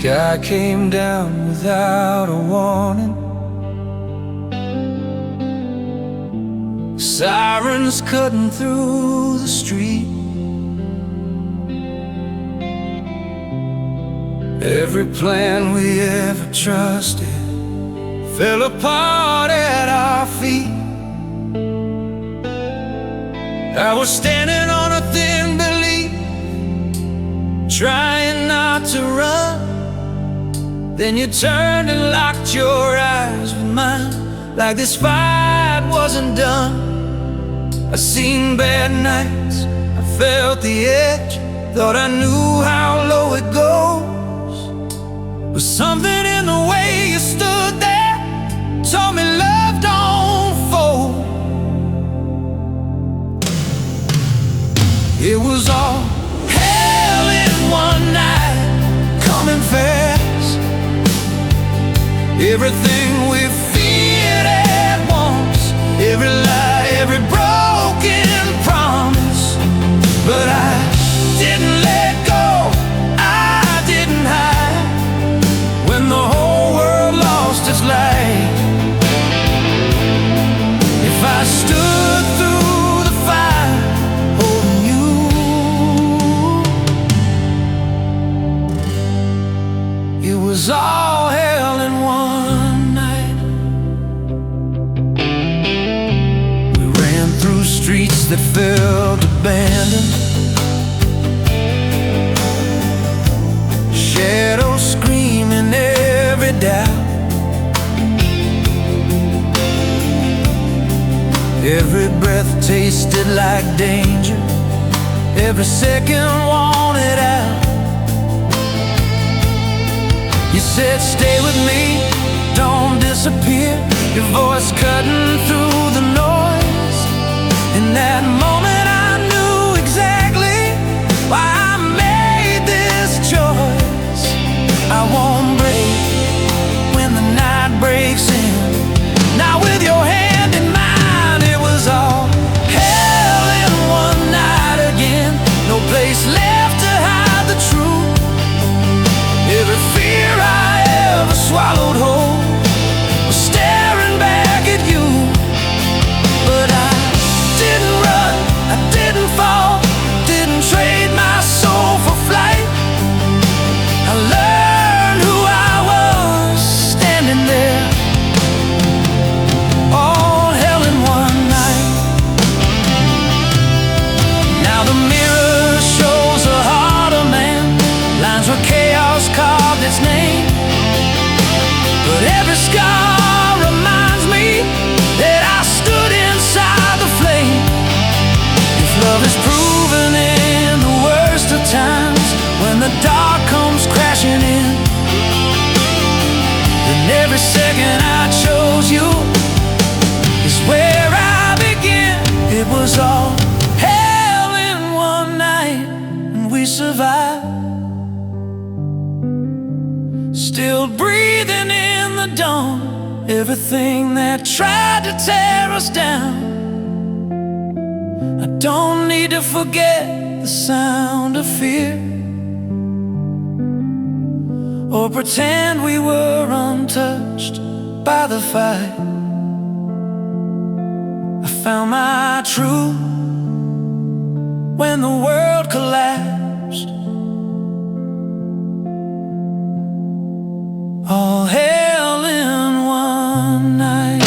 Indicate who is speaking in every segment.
Speaker 1: Sky came down without a warning. Sirens cutting through the street. Every plan we ever trusted fell apart at our feet. I was standing on a thin belief, trying not to run. Then you turned and locked your eyes with mine, like this fight wasn't done. I seen bad nights, I felt the edge, thought I knew how low it goes. But something in the way you stood there told me love don't fold. It was all hell in one night, coming fast. Everything we feared at once, every lie, every broken promise. But I didn't let go, I didn't hide. When the whole world lost its light, if I stood through the fire holding you, it was all hell in one night. We ran through streets that felt abandoned, shadows screaming every doubt. Every breath tasted like danger, every second wanted out. You said stay with me, don't disappear, your voice cutting through the noise. In that moment I knew exactly why I made this choice. I won't break when the night breaks in. Now with your hand in mine, it was all hell in one night again. No place left to hide the truth. Every fear I ever swallowed whole was staring back at you. But I didn't run, I didn't fall, didn't trade my soul for flight. I learned who I was standing there, all hell in one night. Now the mirror shows a heart of man, lines where chaos carved its name. But every scar reminds me that I stood inside the flame. If love is proven in the worst of times, when the dark comes crashing in, then every second I chose you is where I begin. It was all hell in one night, and we survived. Still breathing in the dawn, everything that tried to tear us down. I don't need to forget the sound of fear, or pretend we were untouched by the fight. I found my truth when the world collapsed. All hell in one night.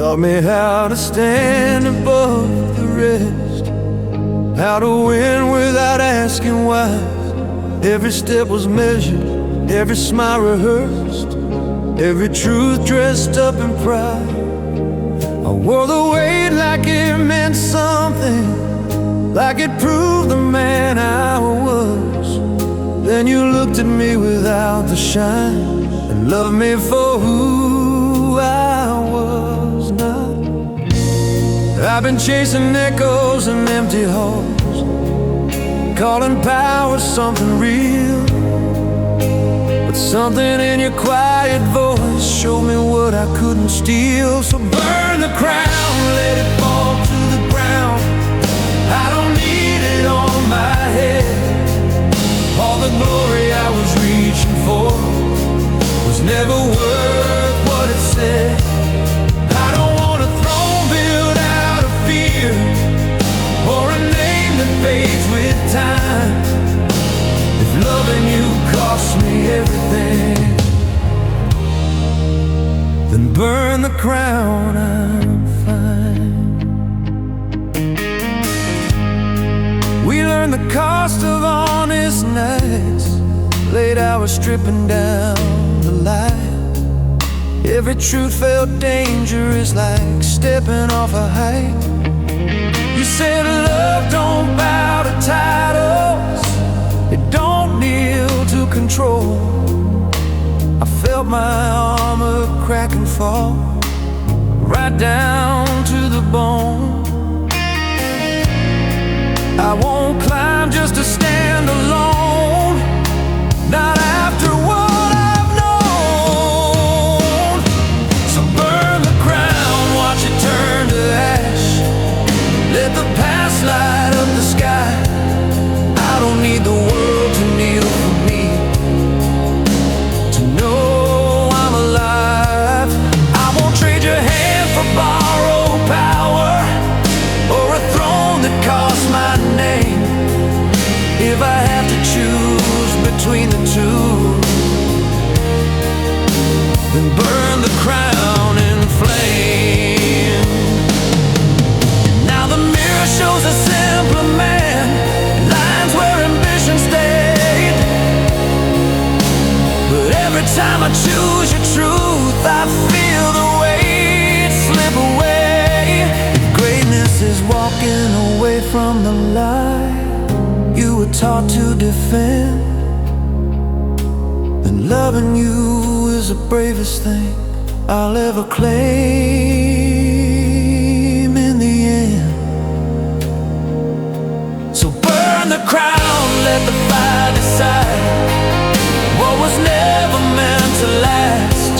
Speaker 1: Taught me how to stand above the rest, how to win without asking why. Every step was measured, every smile rehearsed, every truth dressed up in pride. I wore the weight like it meant something, like it proved the man I was. Then you looked at me without the shine and loved me for who I was not. I've been chasing echoes in empty halls, calling power something real, but something in your quiet voice showed me what I couldn't steal. So burn the crown, let it fall to the ground. I don't need it on my head. All the glory I was reaching for was never worth what it said. I don't want a throne built out of fear, or a name that fades with time. If loving you costs me everything, then burn the crown, I'm fine. We learned the cost of honest nights, late hours stripping down the light. Every truth felt dangerous, like stepping off a height. You said love don't bow to titles, it don't kneel to control. I felt my armor crack and fall, right down to the bone. I won't climb just to stand alone, not after what I've known. So burn the crown, watch it turn to ash. Let the past light up the sky. I don't need the world to kneel for me to know I'm alive. I won't trade your hand for borrowed power, or a throne that costs my name. If I have to choose between the two, then burn the crown in flame. Now the mirror shows a simpler man, lines where ambition stayed. But every time I choose your truth, I feel the weight slip away. If greatness is walking away from the light you were taught to defend, then loving you is the bravest thing I'll ever claim in the end. So burn the crown, let the fire decide what was never meant to last.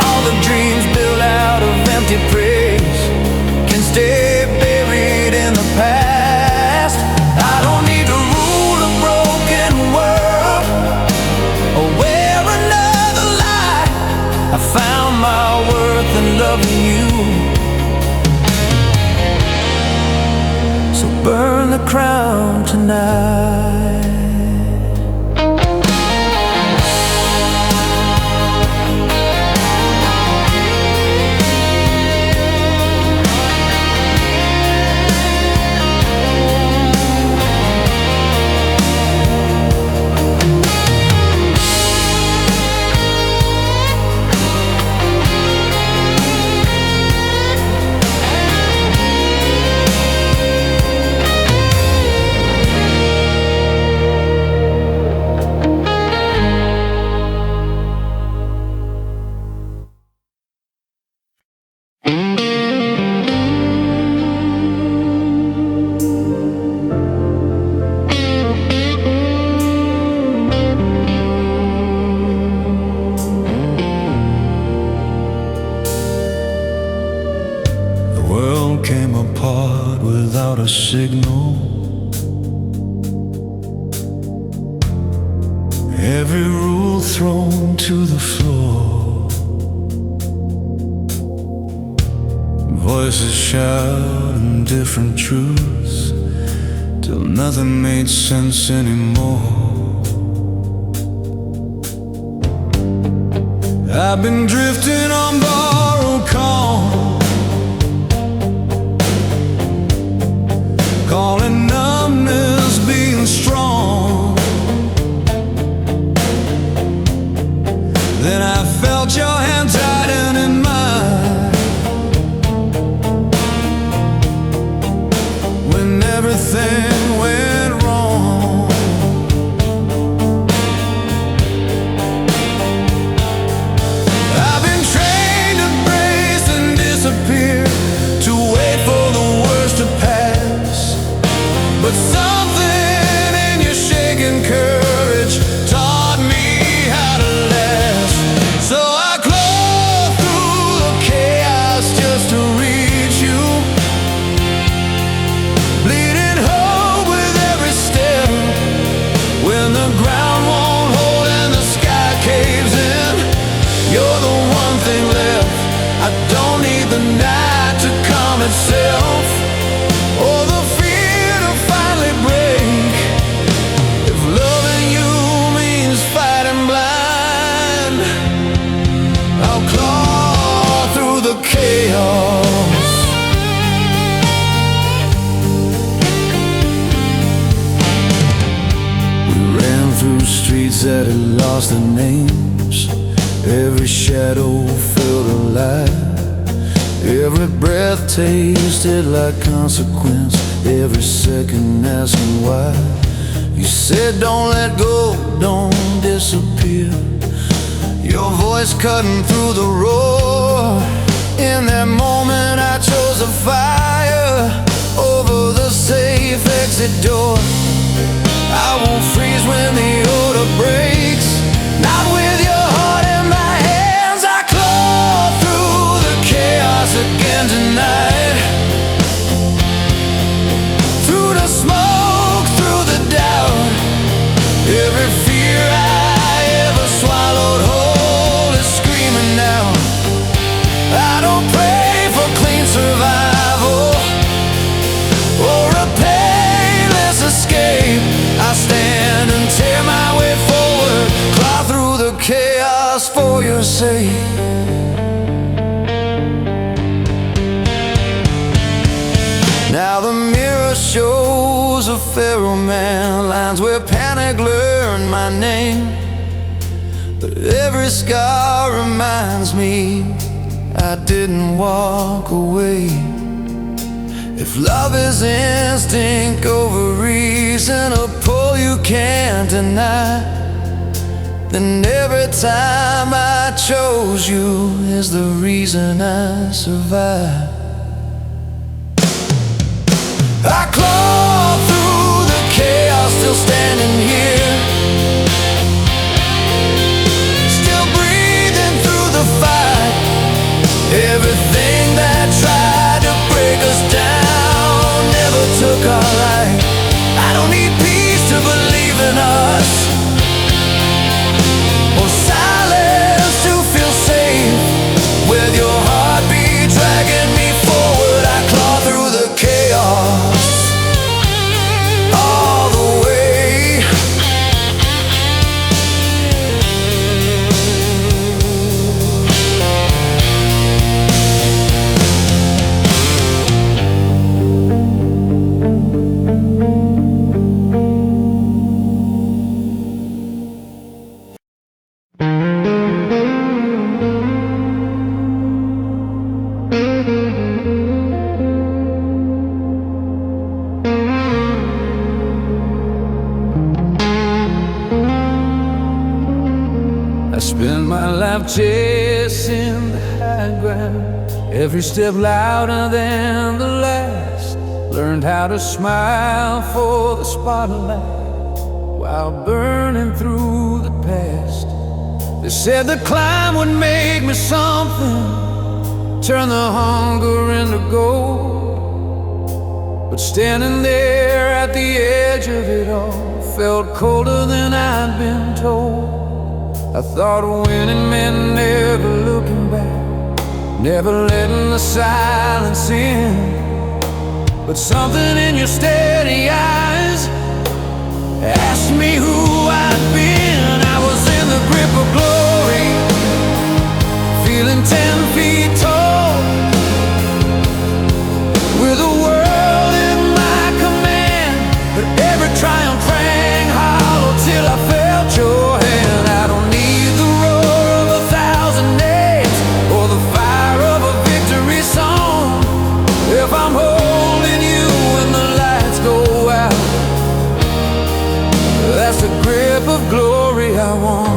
Speaker 1: All the dreams built out of empty praise can stay buried in the past. I don't need to rule a broken world or wear another lie. I found my worth in loving you. So burn the crown tonight. Came apart without a signal. Every rule thrown to the floor. Voices shouting different truths till nothing made sense anymore. I've been drifting on borrowed calm, the ground won't hold and the sky caves in. You're the one thing left. I don't need the night to calm itself, or the fear to finally break. If loving you means fighting blind, I'll claw through the chaos. We ran through streets that had lost their names. Every shadow felt alive. Every breath tasted like consequence. Every second asking why. You said don't let go, don't disappear. Your voice cutting through the roar. In that moment I chose the fire over the safe exit door. I won't freeze when the odor breaks, not with your heart in my hands. I claw through the chaos again tonight, through the smoke, through the doubt. Every fear I ever swallowed whole is screaming now. I don't pray for clean survival or a painless escape. I stand and tear my way forward, claw through the chaos for your sake. Now the mirror shows a feral man, lines where panic learned my name. But every scar reminds me I didn't walk away. If love is instinct over reason, a pull you can't deny, then every time I chose you is the reason I survive. I claw through the chaos, still standing here, still breathing through the fight. Everything that tried to break us down never took our life. I don't need peace to believe in us, or silence to feel safe. With your heartbeat dragging me forward, I claw through the chaos all the way. I spend my life chasing the high ground, every step louder than the last. Learned how to smile for the spotlight while burning through the past. They said the climb would make me something, turn the hunger into gold. But standing there at the edge of it all felt colder than I'd been told. I thought winning meant never looking back, never letting the silence in. But something in your steady eyes asked me who I'd been. I was in the grip of glory, feeling 10 feet tall, with the world in my command. But every triumph rang hollow till I felt your hand. I don't need the roar of 1,000 names or the fire of a victory song if I'm holding you when the lights go out. That's the grip of glory I want.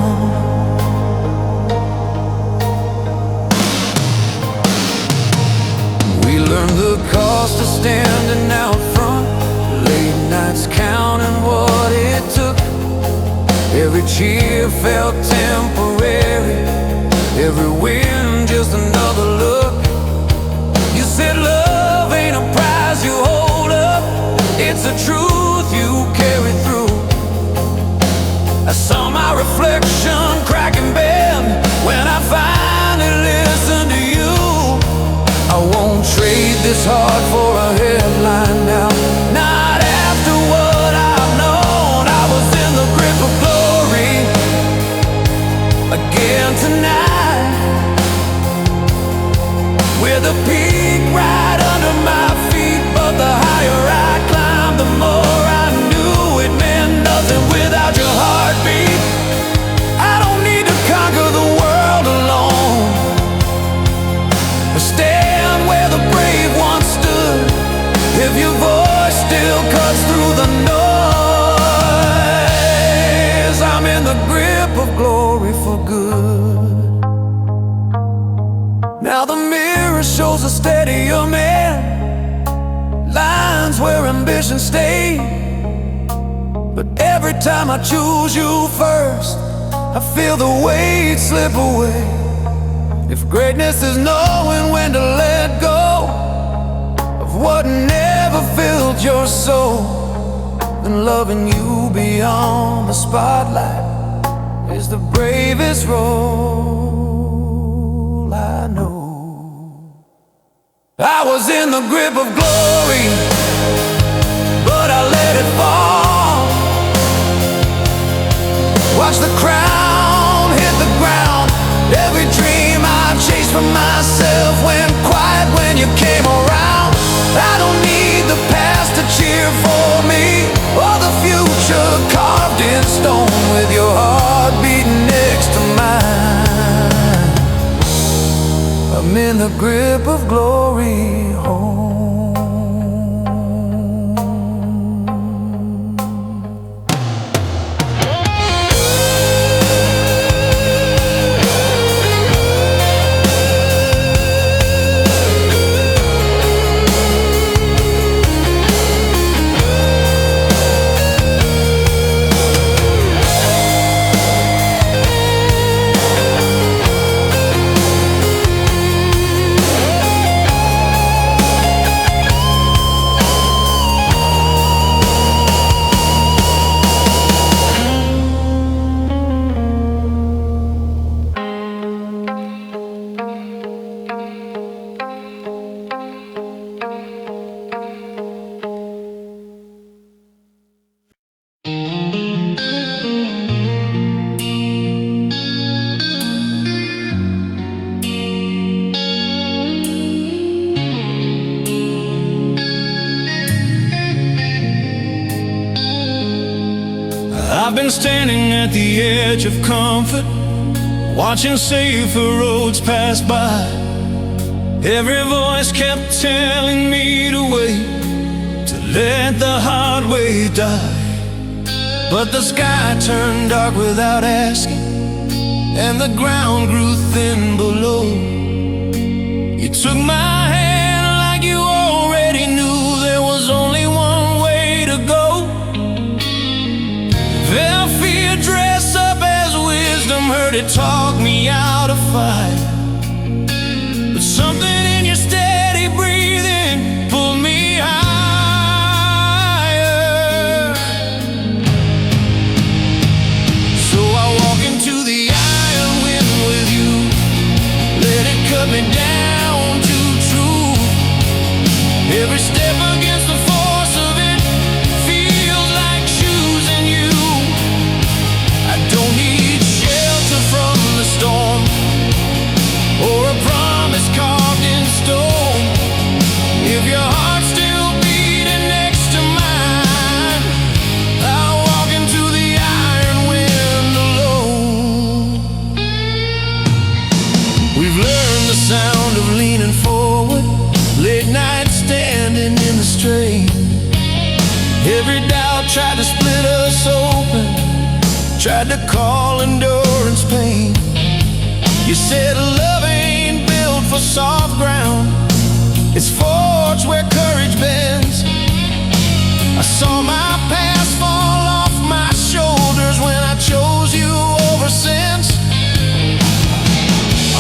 Speaker 1: We learned the cost of standing out front, late nights counting what it took. Every cheer felt temporary, every win just another look. You said love ain't a prize you hold up, it's a truth you carry through. reflection crack and bend when I finally listen to you. I won't trade this heart for a headline now. Not after what I've known. I was in the grip of glory again tonight, with a peak right under my feet. But the higher I climbed, the more I knew it meant nothing without your heartbeat. I don't need to conquer the world alone, or stand where the brave once stood, if your voice still cuts through the noise. I'm in the grip of glory for good. Now the mirror shows a steadier man, lines where ambition stayed. But every time I choose you first, I feel the weight slip away. If greatness is knowing when to let go of what never filled your soul, then loving you beyond the spotlight is the bravest role I know. I was in the grip of glory, but I let it fall. Watch the crown hit the ground. Every dream I chased for myself went quiet when you came around. I don't need the past to cheer for me, or the future carved in stone with your heart beating next to mine. I'm in the grip of glory home.
Speaker 2: I've been standing at the edge of comfort, watching safer roads pass by. Every voice kept telling me to wait, to let the hard way die. But the sky turned dark without asking, and the ground grew thin below. You took my hand like you already knew there was only one way to go. Felt fear dress up as wisdom, heard it talk me out of fire. But something in your steady breathing pulled me higher. So I walk into the iron wind with you, let it cut me down to truth. Every step against the force of it feels like choosing you. I don't need shelter from the storm, or a promise carved in stone. If your heart's still beating next to mine, I'll walk into the iron wind alone. We've learned the sound of leaning forward, late night standing in the strain. Every doubt tried to split us open, tried to call endurance pain. You said love ain't built for soft ground, it's forged where courage bends. I saw my past fall off my shoulders when I chose you over sense.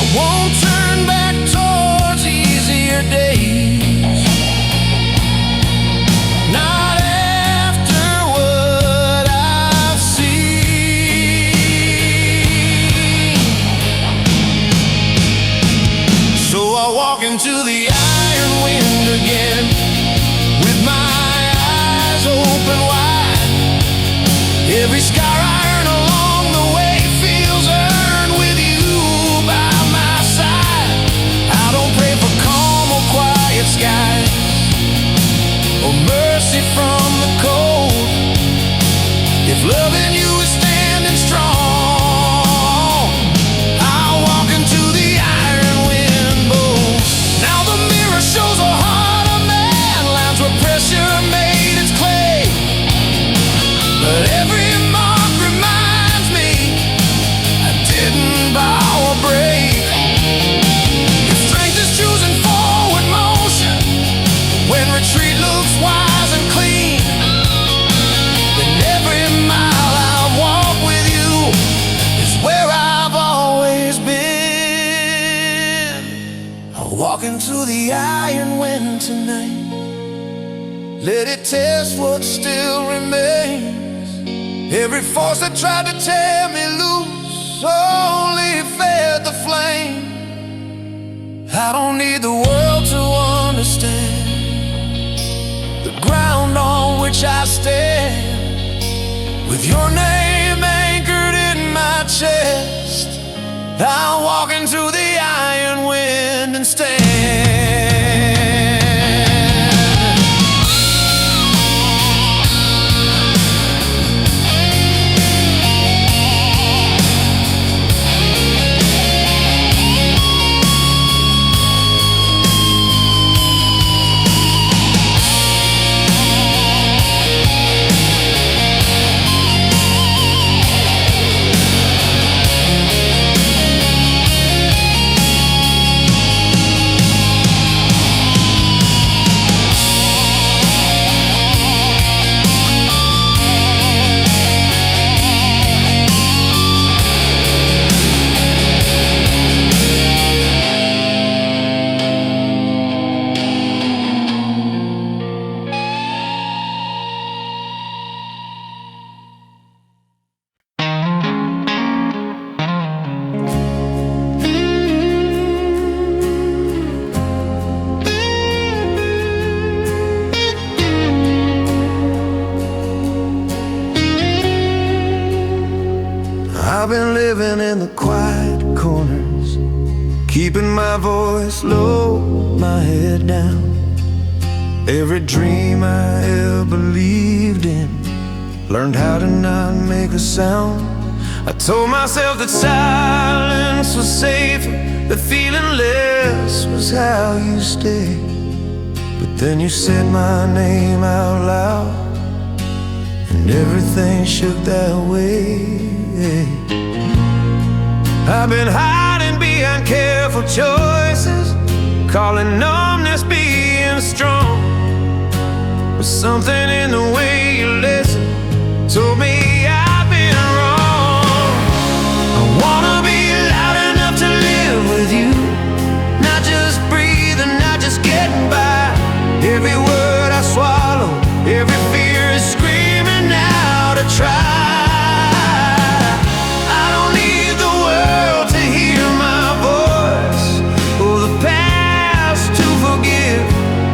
Speaker 2: I won't turn back towards easier days, not after what I've seen. into the iron wind tonight. Let it test what still remains. Every force that tried to tear me loose only fed the flame. I don't need the world to understand the ground on which I stand. With your name anchored in my chest, I'll walk into the iron wind and stand. I've been living in the quiet corners, keeping my voice low, my head down. Every dream I ever believed in, learned how to not make a sound. I told myself that silence was safer, that feeling less was how you stay. But then you said my name out loud, and everything shook that way. I've been hiding behind careful choices, calling numbness being strong. But something in the way you listen told me I've been wrong. I wanna be loud enough to live with you, not just breathing, not just getting by. Every word I swallow, every fear is screaming out to try.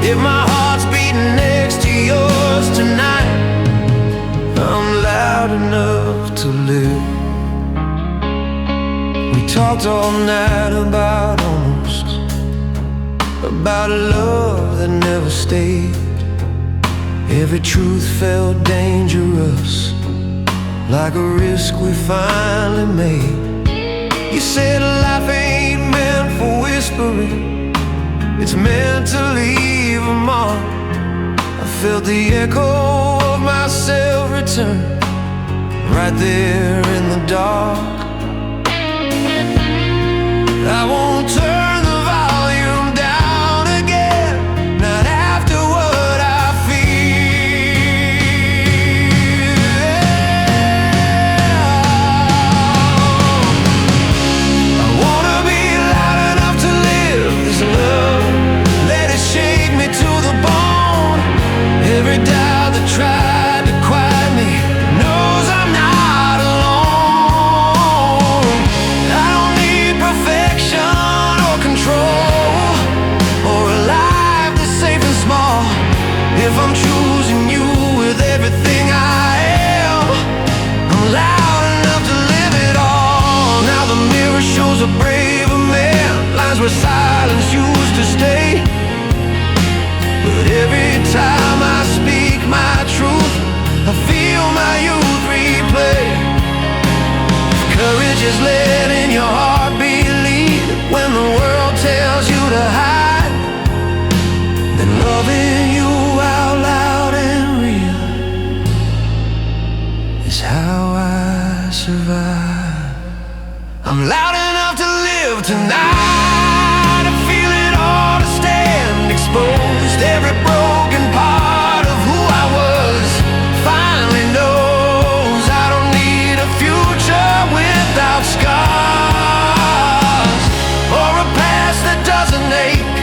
Speaker 2: If my heart's beating next to yours tonight, I'm loud enough to live. We talked all night about almost, about a love that never stayed. Every truth felt dangerous, like a risk we finally made. You said life ain't meant for whispering, it's meant to leave a mark. I felt the echo of myself return, right there in the dark. I won't turn the volume down again, not after what I feel. I wanna be loud enough to live this love, let it shake me to the bone. Every doubt that tried to quiet me knows I'm not alone. I don't need perfection or control, or a life that's safe and small. If I'm choosing you with everything I am, I'm loud enough to live it all. Now the mirror shows a braver man, lines where silence used to stay. But every time I speak my truth, I feel my youth replay. If courage is letting your heartbeat lead when the world tells you to hide, then loving you out loud and real is how I survive. I'm loud enough to live tonight, I feel it all to stand exposed. Every broken part of who I was finally knows I don't need a future without scars, or a past that doesn't ache,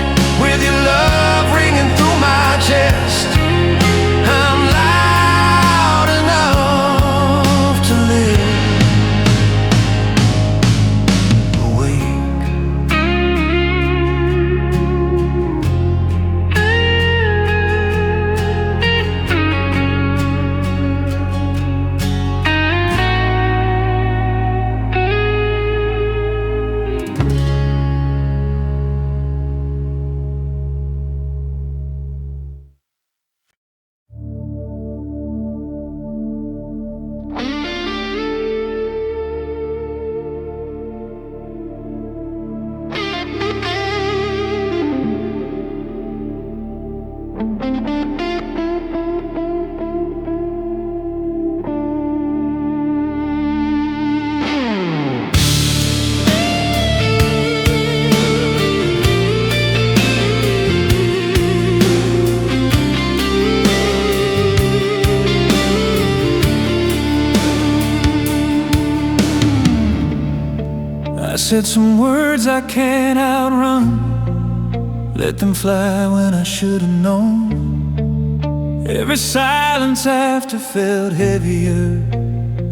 Speaker 1: said some words I can't outrun, let them fly when I should have known. Every silence after felt heavier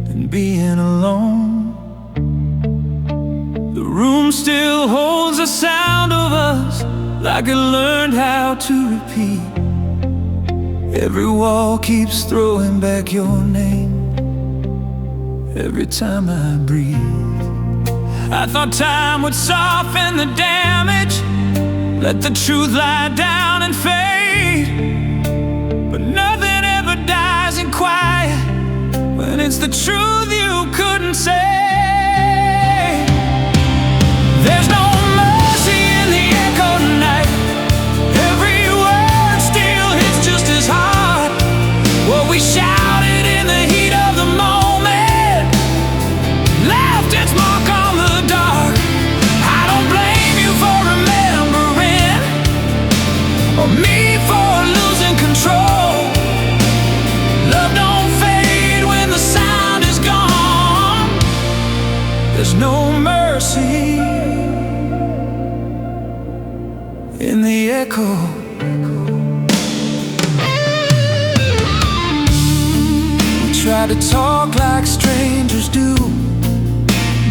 Speaker 1: than being alone. The room still holds the sound of us, like it learned how to repeat. Every wall keeps throwing back your name every time I breathe. I thought time would soften the damage, let the truth lie down and fade. But nothing ever dies in quiet when it's the truth you couldn't say. There's no mercy in the echo tonight. Every word still hits just as hard. What we shouted in the heat of the moment left its mark on the dark. I don't blame you for remembering, or me for losing control. Love don't fade when the sound is gone. There's no mercy in the echo. We try to talk like strangers do,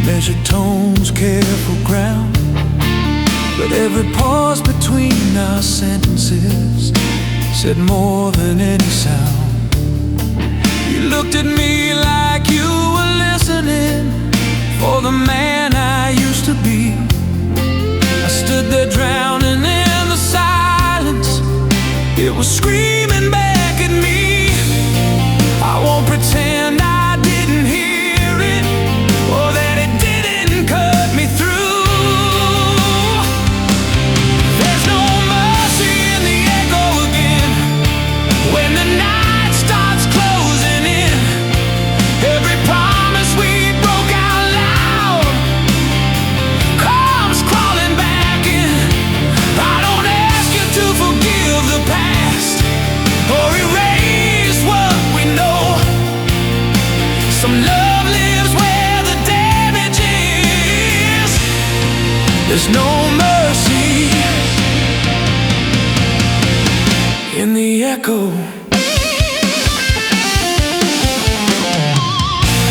Speaker 1: measured tones, careful ground. But every pause between our sentences said more than any sound. You looked at me like you were listening for the man I used to be. I stood there drowning in the silence. It was screaming back at me. I won't pretend I didn't hear it, or that it didn't cut me through. There's no mercy in the echo again. When the night starts closing in, every promise we broke out loud comes crawling back in. I don't ask you to forgive the past or erase what we know. Some love lives where the damage is. There's no mercy in the echo.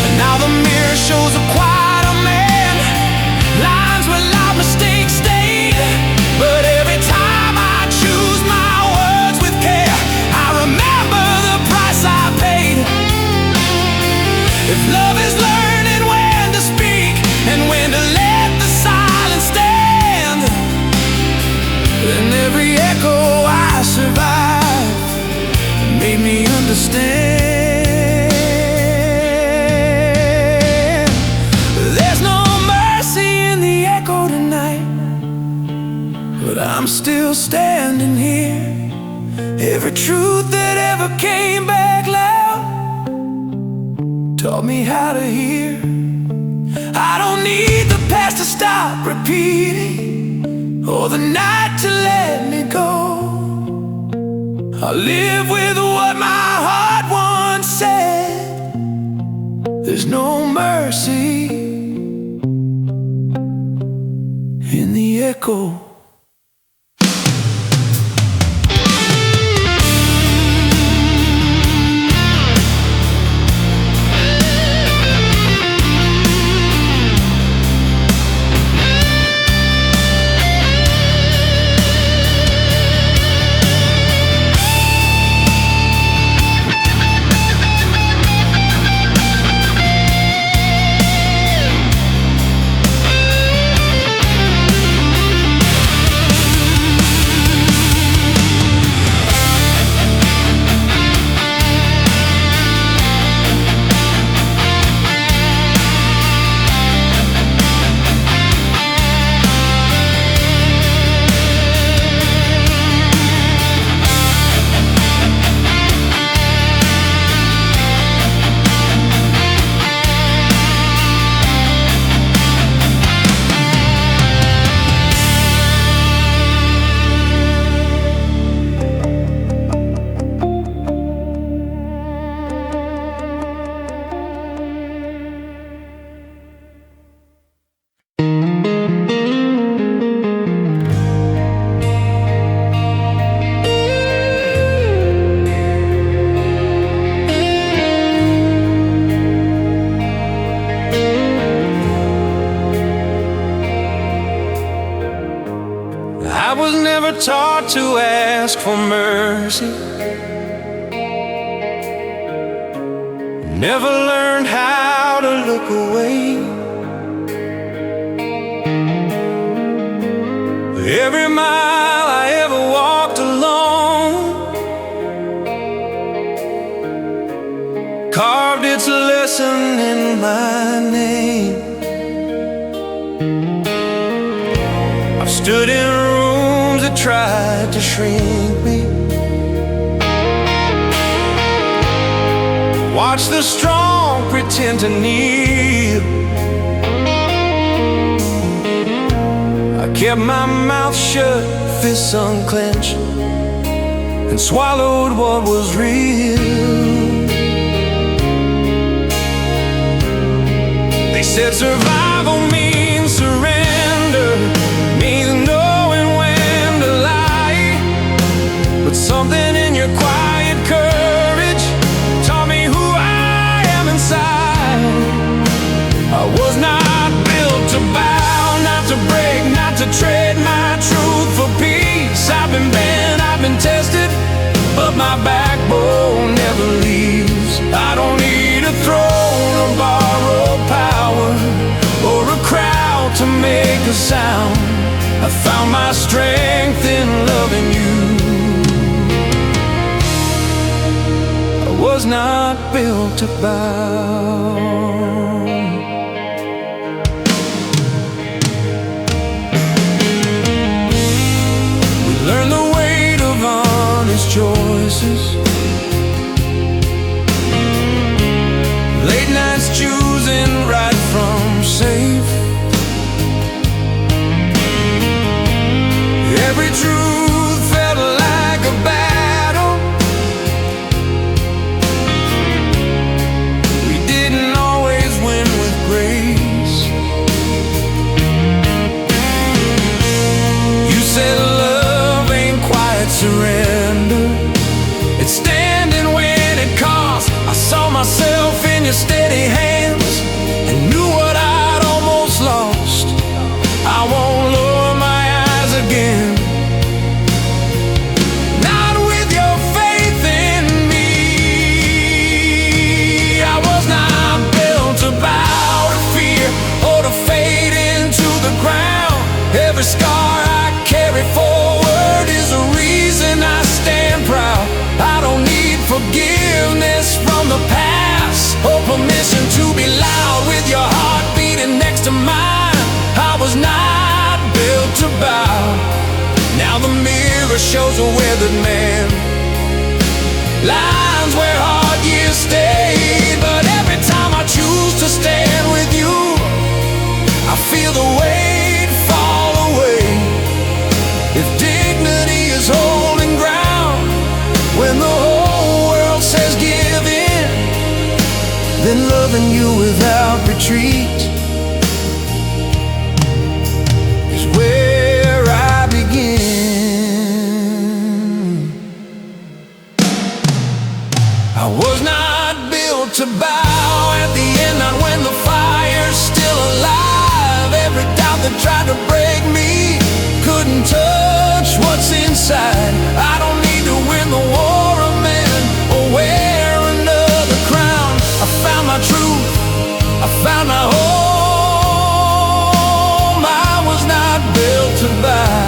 Speaker 1: And now the mirror shows a quieter man, lines where loud mistakes stayed. But every time I choose my words with care, I remember the price I paid. If love is learning when to speak and when to let the silence stand, then every echo I survived made me understand. There's no mercy in the echo tonight, but I'm still standing here. Every truth that ever came back loud taught me how to hear. I don't need the past to stop repeating, or the night to let me go. I live with what my heart once said. There's no mercy in the echo. never taught to ask for mercy, never learned how to look away. Every mile I ever walked alone carved its lesson in my name. I've stood in rooms that tried to shrink me, watch the strong pretend to kneel. I kept my mouth shut, fists unclenched, and swallowed what was real. They said survival means surrender, means knowing when to lie. But something in your quiet courage taught me who I am inside. I was not built to bow, not to break, not to trade my truth for peace. I've been bent, I've been tested, but my backbone never leaves. I don't need a throne or borrowed power or a crowd to make a sound. I found my strength in loving you. I was not built to bow. Learn the weight of honest choices, late nights choosing right from safe. Every truth felt like a battle. We didn't always win with grace. You said surrender, it's standing when it costs. I saw myself in your steady hands and knew what I'd almost lost. I won't lower my eyes again, not with your faith in me. I was not built to bow to fear or to fade into the ground. Every scar I carry forward is a reason I stand proud. I don't need forgiveness from the past or permission to be loud with your heart beating next to mine. I was not built to bow. Now the mirror shows a weathered man, lines where hard years stayed. But every time I choose to stand with you, I feel the weight fall away. If dignity is holding ground when the whole world says give in, then loving you without retreat is where I begin. I was not built to bow at the end, not when the fire's still alive. Every doubt that tried to break me couldn't touch what's inside. I don't need to win the war of men or wear another crown. I found my truth, I found my home. I was not built to bow.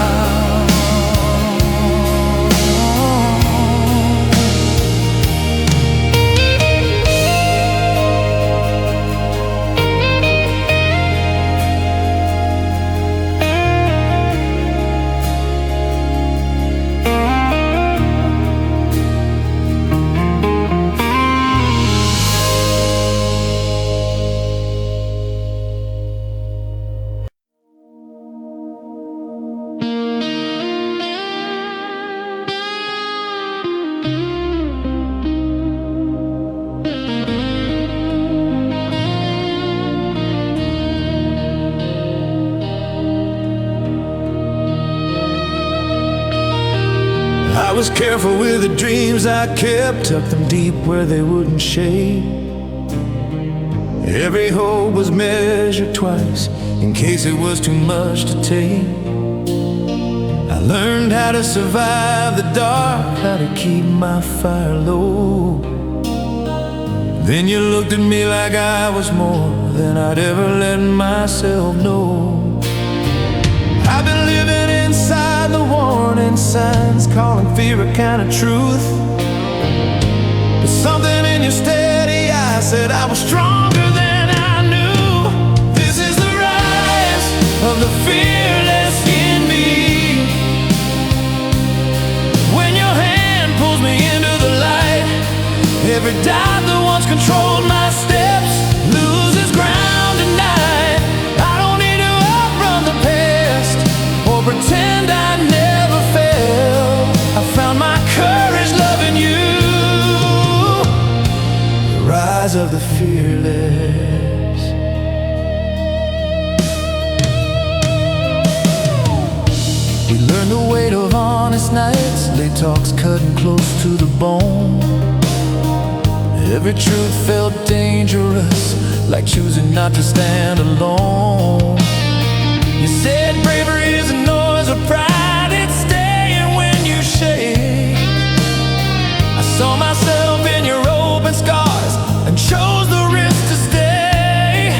Speaker 1: I was careful with the dreams I kept, tucked them deep where they wouldn't shade. Every hope was measured twice, in case it was too much to take. I learned how to survive the dark, how to keep my fire low. Then you looked at me like I was more than I'd ever let myself know. I've been living inside the warning signs, calling fear a kind of truth. But something in your steady eyes said I was stronger than I knew. This is the rise of the fearless in me. When your hand pulls me into the light, every doubt that once controlled my steps loses ground tonight. I don't need to outrun the past or pretend I never failed. I found my courage loving you. The rise of the fearless. We learned the weight of honest nights, late talks cutting close to the bone. Every truth felt dangerous, like choosing not to stand alone. You said bravery is a noise of pride, it's staying when you shake. I saw myself in your open scars and chose the risk to stay.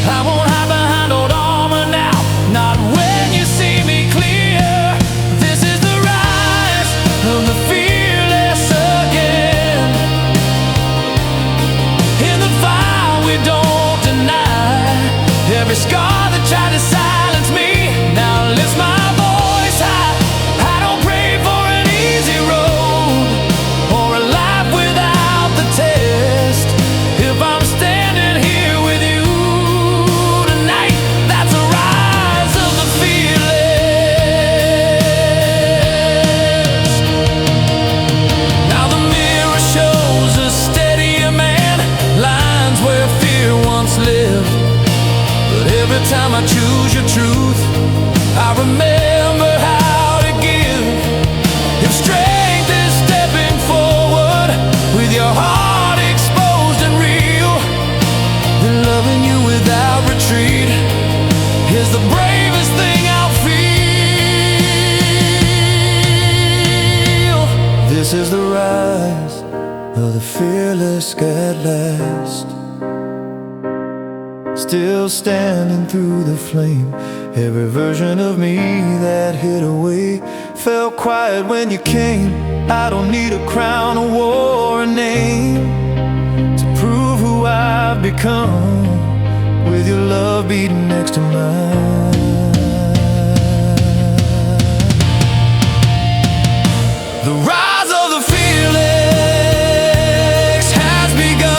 Speaker 1: I won't hide behind old armor now, not when you see me clear. This is the rise of the fearless again. In the fire we don't deny, every scar that tried to silence me now lifts my voice high. I don't pray for an easy road or a life without the test. If I'm standing here with you tonight, that's a rise of the fearless. Now the mirror shows a steadier man, lines where fear once lived. But every time I choose your truth, I remember how to give. If strength is stepping forward with your heart exposed and real, then loving you without retreat is the bravest thing I'll feel. This is the rise of the fearless at last. Still standing through the flame, every version of me that hid away fell quiet when you came. I don't need a crown, a war, or a name to prove who I've become, with your love beating next to mine. The rise of the fearless has begun.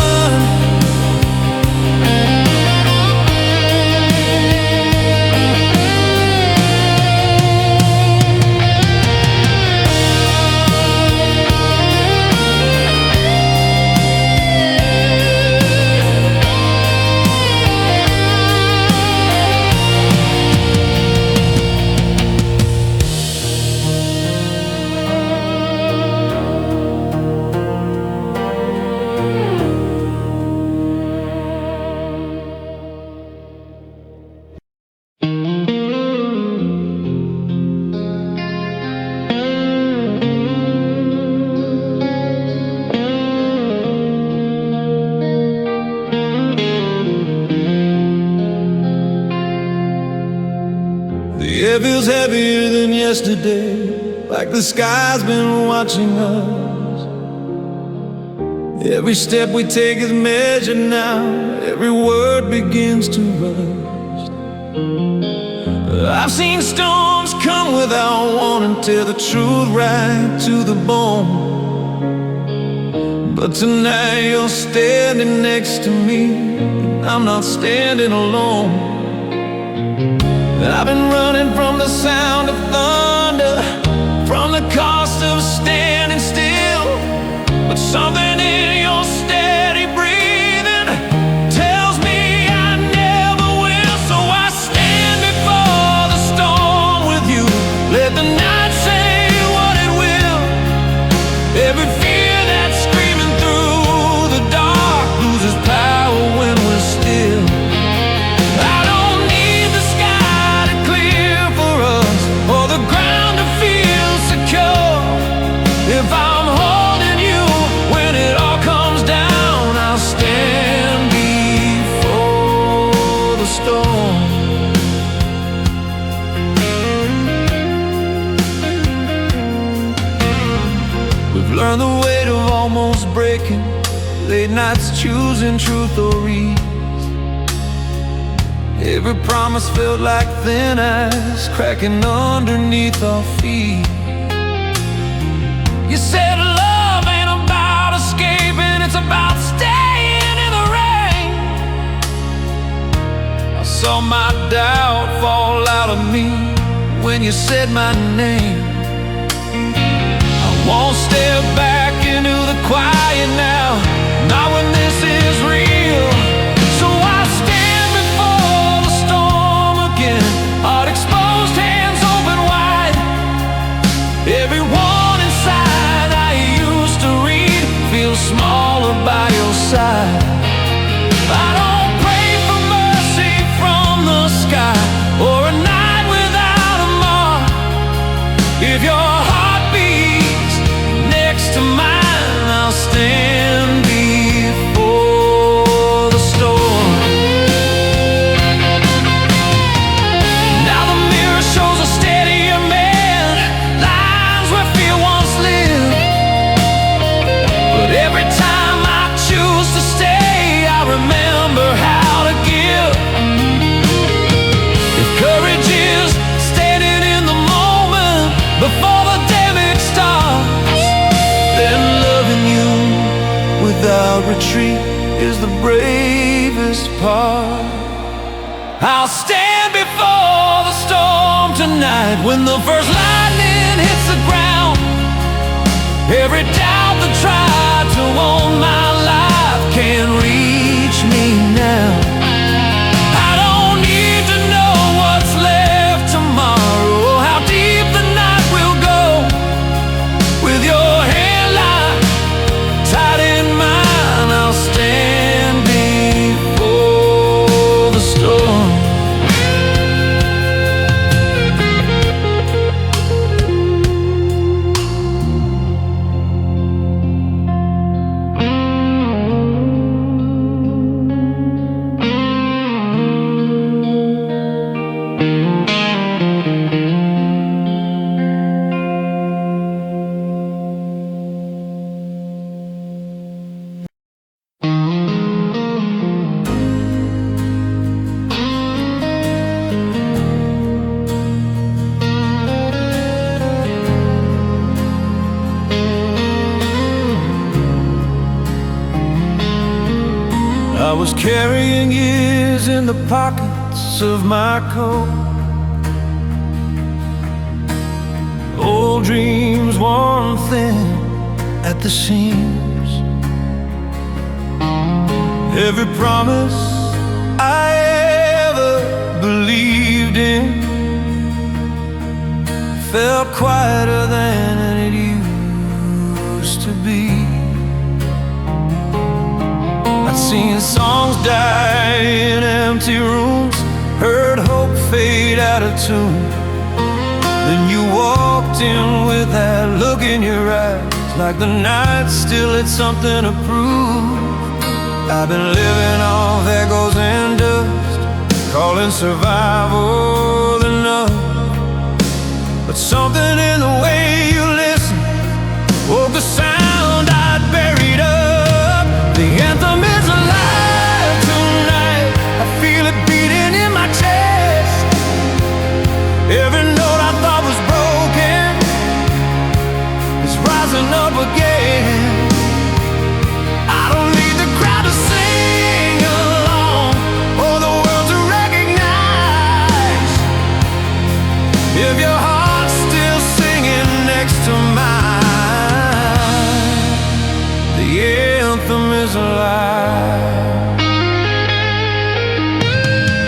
Speaker 1: The air feels heavier than yesterday, like the sky's been watching us. Every step we take is measured now, every word begins to rust. I've seen storms come without warning, tear the truth right to the bone. But tonight you're standing next to me, and I'm not standing alone. I've been running from the sound of thunder, from the cost of standing still. But something in your steady breathing tells me I never will. So I stand before the storm with you. Let the night say what it will. Every fear that's screaming through the dark loses power when we're still. I don't need the sky to clear for us, or the storm. We've learned the weight of almost breaking, late nights choosing truth or ease. Every promise felt like thin ice cracking underneath our feet. You said love ain't about escaping, it's about staying in the rain. I saw my doubt fall out of me when you said my name. I won't step back into the quiet now, not when this is real. So I stand before the storm again, heart exposed, hands open wide. Everyone inside I used to read feels smaller by your side. I don't pray for mercy from the sky or a night without a mark. If your heart beats next to mine, I'll stand before the storm. Now the mirror shows a steadier man, lines where fear once lived. But every time I choose to stay, I remember how to give. If courage is standing in the moment before the damage starts, then loving you without retreat is the bravest part. I'll stand before the storm tonight when the first lightning hits the ground. Every doubt that tried to own my life can't reach me now. I don't need to know what's left tomorrow, how deep the night will go. With your hand lying tight in mine, I'll stand before the storm. I was carrying years in the pockets of my coat, old dreams worn thin at the seams. Every promise I ever believed in felt quieter than it used to be. I'd seen songs die in empty rooms, heard hope fade out of tune. Then you walked in with that look in your eyes, like the night still had something to prove. I've been living off echoes and dust, calling survival enough. But something in the way you listen woke the sound I'd buried up. The anthem is alive tonight, I feel it beating in my chest. Every note I thought was broken is rising up again. I don't need the crowd to sing along or the world to recognize if your heart's still singing next to mine. The anthem is alive.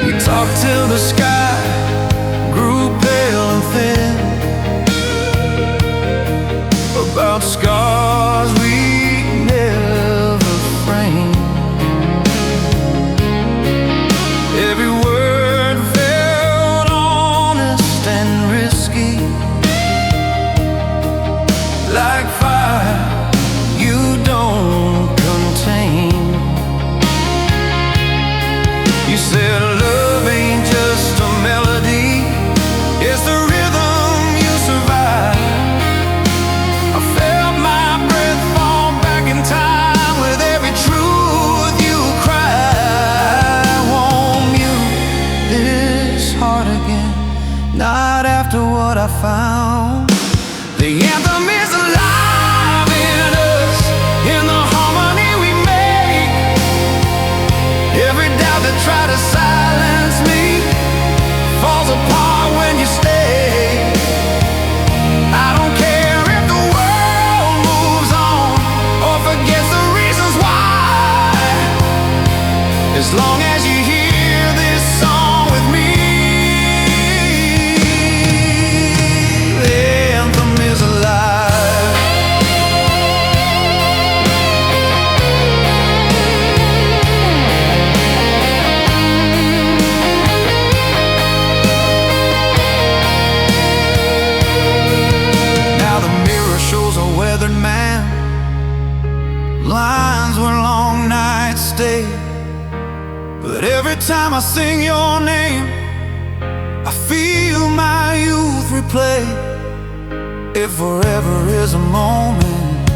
Speaker 1: We talked till the sky grew pale and thin, about scars we never framed. Every word felt honest and risky, like fire you don't contain. You said love ain't heart again, not after what I found. The anthem is alive in us, in the harmony we make. Every doubt that tried to silence me falls apart when you stay. I don't care if the world moves on or forgets the reasons why, as long as you hear this song with me. The anthem is alive. Now the mirror shows a weathered man, lines where long nights stay. But every time I sing your name, I feel my youth replay. If forever is a moment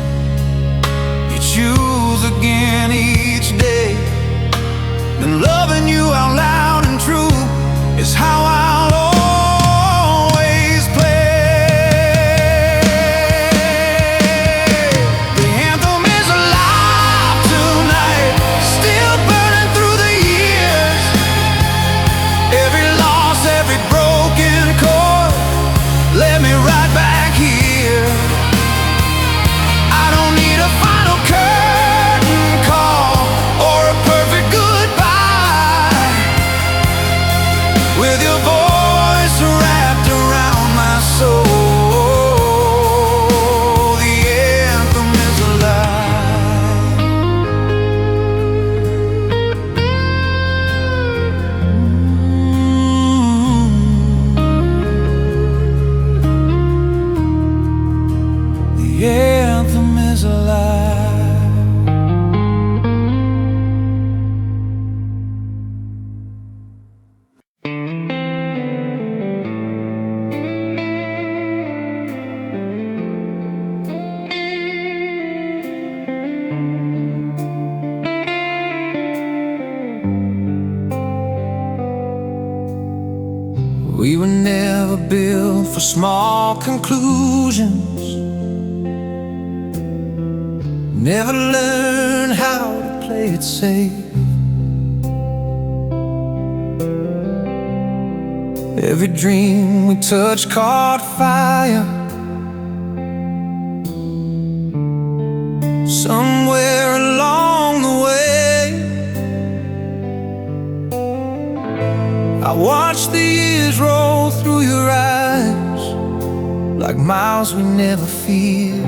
Speaker 1: you choose again each day, then loving you out loud and true is how I'll always play. The anthem is alive tonight, still burning through the years. Every loss, every broken chord led me right back here. I don't need a final curtain call or a perfect goodbye. With your voice wrapped around my soul, the anthem is alive. The anthem is alive. We were never built for small conclusions, never learned how to play it safe. Every dream we touched caught fire. Somewhere along the way, I watched the years roll through your eyes like miles we never feared.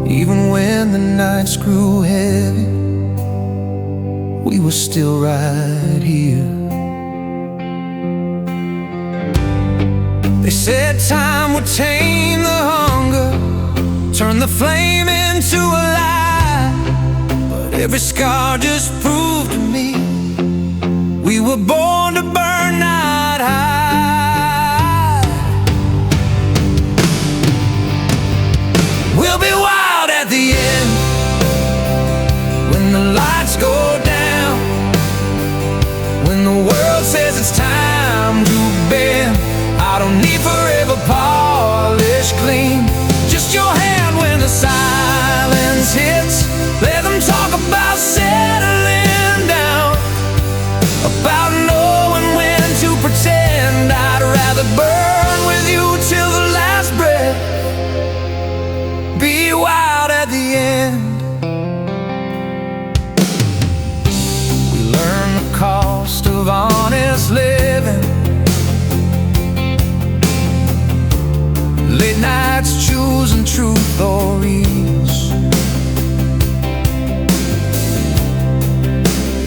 Speaker 1: Even when the nights grew heavy, we were still right here. They said time would tame the hunger, turn the flame into a light. But every scar just proved to me we were born to burn, not hide. We'll be wild at the end, when the lights go down, when the world says it's time to bend. I don't need forever polished clean, just your hand when the silence hits. Let them talk about settling down, about knowing when to pretend. I'd rather burn with you till the last breath, be wild at the end. We learn the cost of honest living, late nights choosing truth or ease.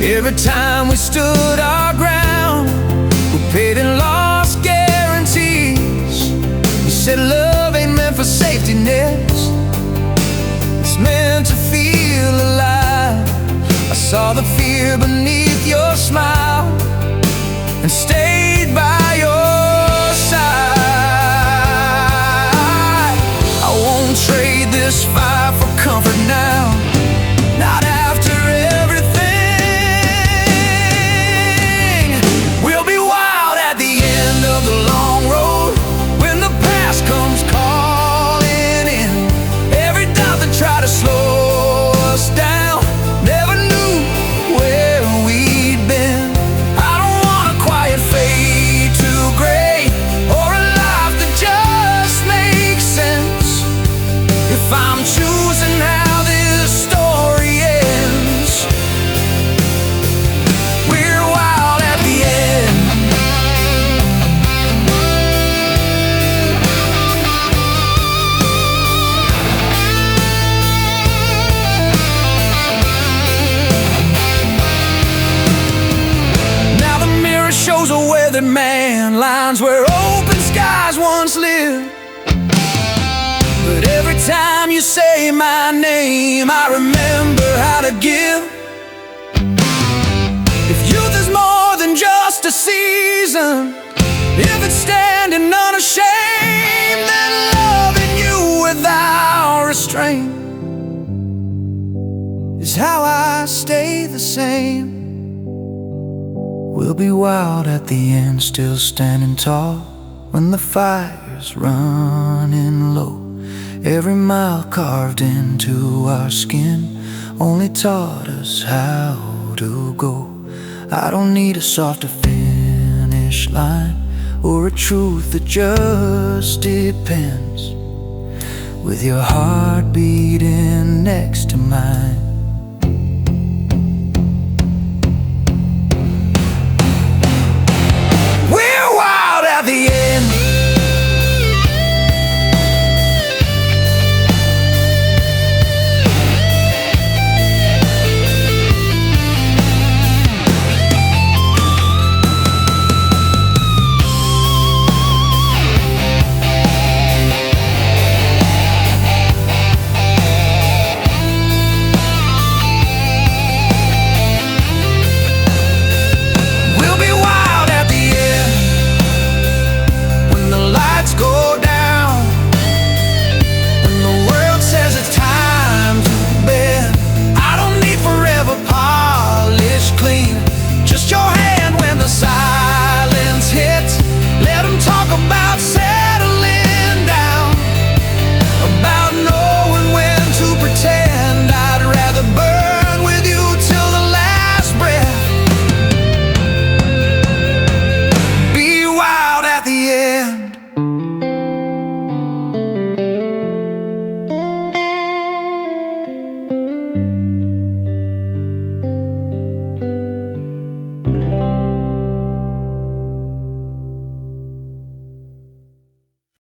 Speaker 1: Every time we stood our ground, we paid in lost guarantees. You said love ain't meant for safety nets, it's meant to feel alive. I saw the fear beneath your smile and stayed by your side. I won't trade this fire for comfort now, not after everything. We'll be wild at the those weathered man lines where open skies once lived. But every time you say my name, I remember how to give. If youth is more than just a season, if it's standing unashamed, then loving you without restraint is how I stay the same. We'll be wild at the end, still standing tall when the fire's running low. Every mile carved into our skin only taught us how to go. I don't need a softer finish line or a truth that just depends. With your heart beating next to mine, we're wild at the end.